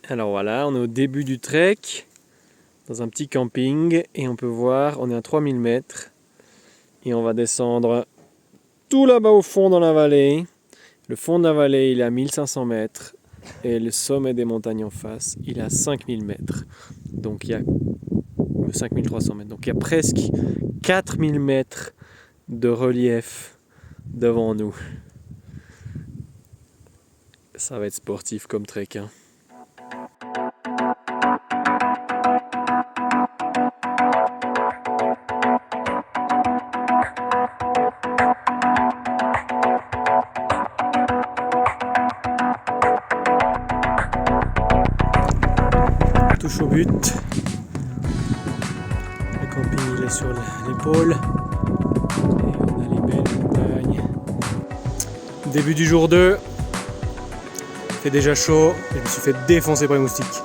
Alors voilà, on est au début du trek, dans un petit camping, et on peut voir, on est à 3000 mètres, et on va descendre tout là-bas au fond dans la vallée. Le fond de la vallée, il est à 1500 mètres, et le sommet des montagnes en face, il est à 5000 mètres. Donc il y a 5300 mètres, donc il y a presque 4000 mètres de relief devant nous. Ça va être sportif comme trek, hein. Touche au but. Le camping il est sur l'épaule. Et on a les belles montagnes. Début du jour 2. Il fait déjà chaud. Je me suis fait défoncer par les moustiques.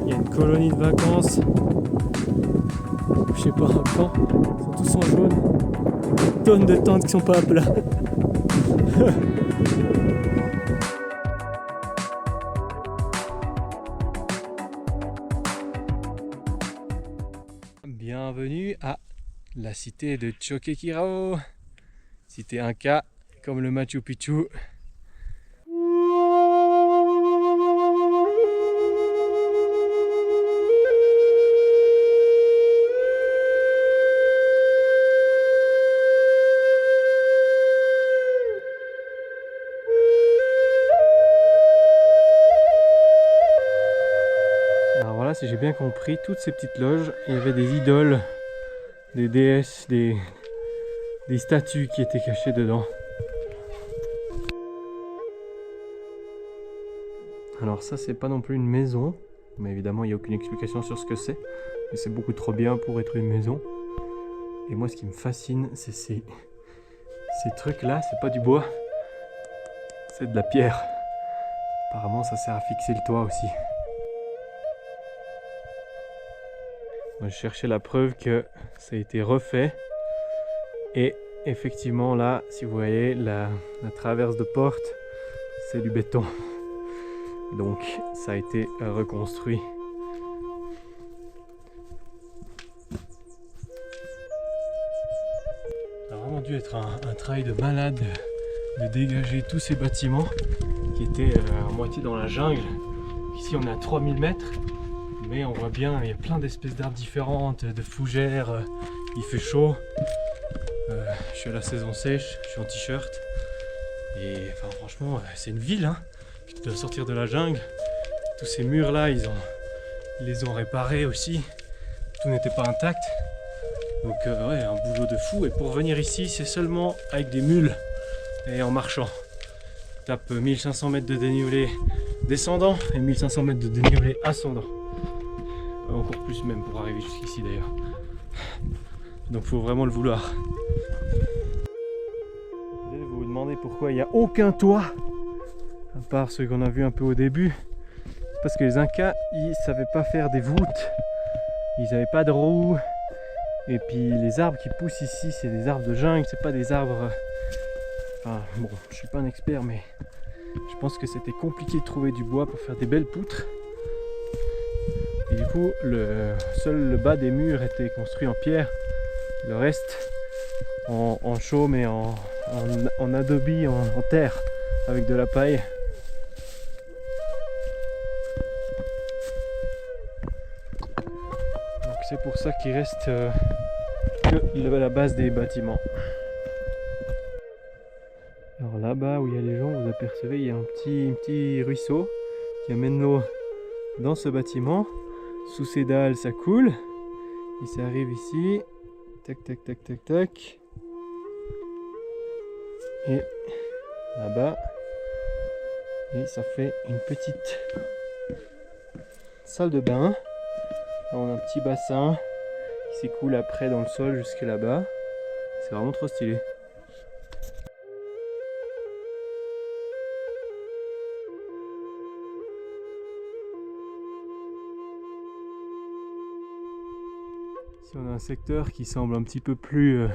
Il y a une colonie de vacances. Je sais pas quand. Ils sont tous en jaune. Des tonnes de tentes qui sont pas à plat. Bienvenue à la cité de Choquequirao, cité Inca comme le Machu Picchu. Alors voilà, si j'ai bien compris, toutes ces petites loges, il y avait des idoles, des déesses, des statues qui étaient cachées dedans. Alors ça, c'est pas non plus une maison, mais évidemment il n'y a aucune explication sur ce que c'est, mais c'est beaucoup trop bien pour être une maison. Et moi ce qui me fascine, c'est ces trucs là, c'est pas du bois, c'est de la pierre. Apparemment ça sert à fixer le toit aussi. Moi, je cherchais la preuve que ça a été refait. Et effectivement là, si vous voyez, la traverse de porte, c'est du béton. Donc ça a été reconstruit. Ça a vraiment dû être un travail de malade de dégager tous ces bâtiments qui étaient à moitié dans la jungle. Ici on est à 3000 mètres. Mais on voit bien, il y a plein d'espèces d'arbres différentes, de fougères, il fait chaud. Je suis à la saison sèche, je suis en t-shirt. Et enfin, franchement, c'est une ville, hein. Tu dois sortir de la jungle. Tous ces murs là, ils les ont réparés aussi. Tout n'était pas intact. Donc ouais, un boulot de fou. Et pour venir ici, c'est seulement avec des mules et en marchant. Tu tapes 1500 mètres de dénivelé descendant et 1500 mètres de dénivelé ascendant. Encore plus même pour arriver jusqu'ici d'ailleurs. Donc faut vraiment le vouloir. Vous vous demandez pourquoi il n'y a aucun toit, à part ceux qu'on a vu un peu au début. C'est parce que les Incas, ils savaient pas faire des voûtes. Ils n'avaient pas de roues. Et puis les arbres qui poussent ici, c'est des arbres de jungle, c'est pas des arbres... Enfin bon, je suis pas un expert, mais je pense que c'était compliqué de trouver du bois pour faire des belles poutres. Et du coup, seul le bas des murs était construit en pierre, le reste en chaume et en adobe, en terre, avec de la paille. Donc c'est pour ça qu'il reste que la base des bâtiments. Alors là-bas où il y a les gens, vous apercevez, il y a un petit ruisseau qui amène l'eau dans ce bâtiment. Sous ces dalles ça coule et ça arrive ici, tac tac tac tac tac, et là-bas, et ça fait une petite salle de bain. Là on a un petit bassin qui s'écoule après dans le sol jusque là-bas. C'est vraiment trop stylé. Ici on a un secteur qui semble un petit peu plus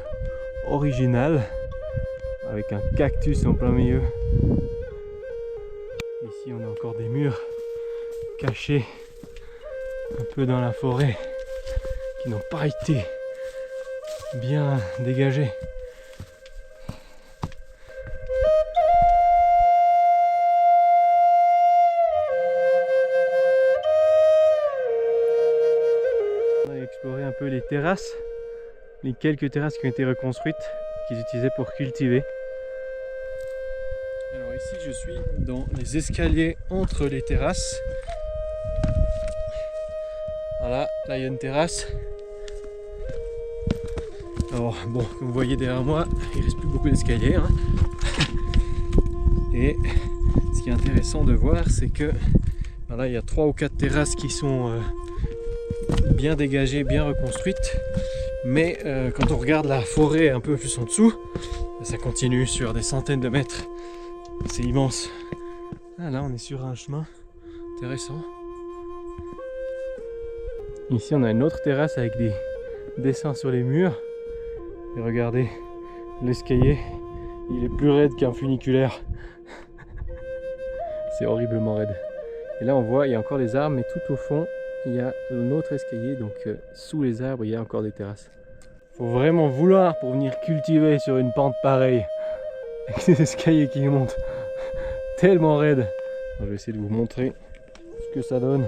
original, avec un cactus en plein milieu. Ici on a encore des murs cachés un peu dans la forêt qui n'ont pas été bien dégagés. On a exploré un peu les terrasses, les quelques terrasses qui ont été reconstruites, qu'ils utilisaient pour cultiver. Alors ici je suis dans les escaliers entre les terrasses. Voilà, là il y a une terrasse. Alors bon, comme vous voyez derrière moi, il ne reste plus beaucoup d'escaliers. Hein. Et ce qui est intéressant de voir, c'est que voilà, il y a 3 ou 4 terrasses qui sont bien dégagées, bien reconstruites. Mais quand on regarde la forêt un peu plus en dessous, ça continue sur des centaines de mètres. C'est immense. Ah, là on est sur un chemin intéressant. Ici on a une autre terrasse avec des dessins sur les murs. Et regardez, l'escalier, il est plus raide qu'un funiculaire. C'est horriblement raide. Et là on voit, il y a encore les arbres, mais tout au fond, il y a un autre escalier. Donc sous les arbres, il y a encore des terrasses. Faut vraiment vouloir pour venir cultiver sur une pente pareille. Avec ces escaliers qui montent tellement raides. Alors, je vais essayer de vous montrer ce que ça donne.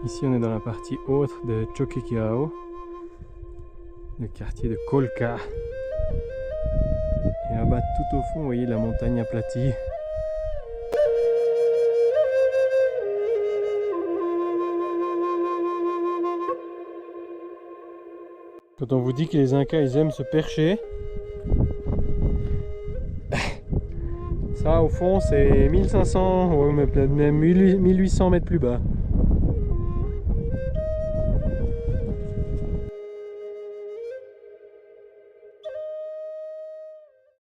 Ici on est dans la partie haute de Choqquequirao, le quartier de Colca. Et là-bas tout au fond, vous voyez la montagne aplatie. Quand on vous dit que les Incas ils aiment se percher, ça au fond c'est 1500 ou même 1800 mètres plus bas.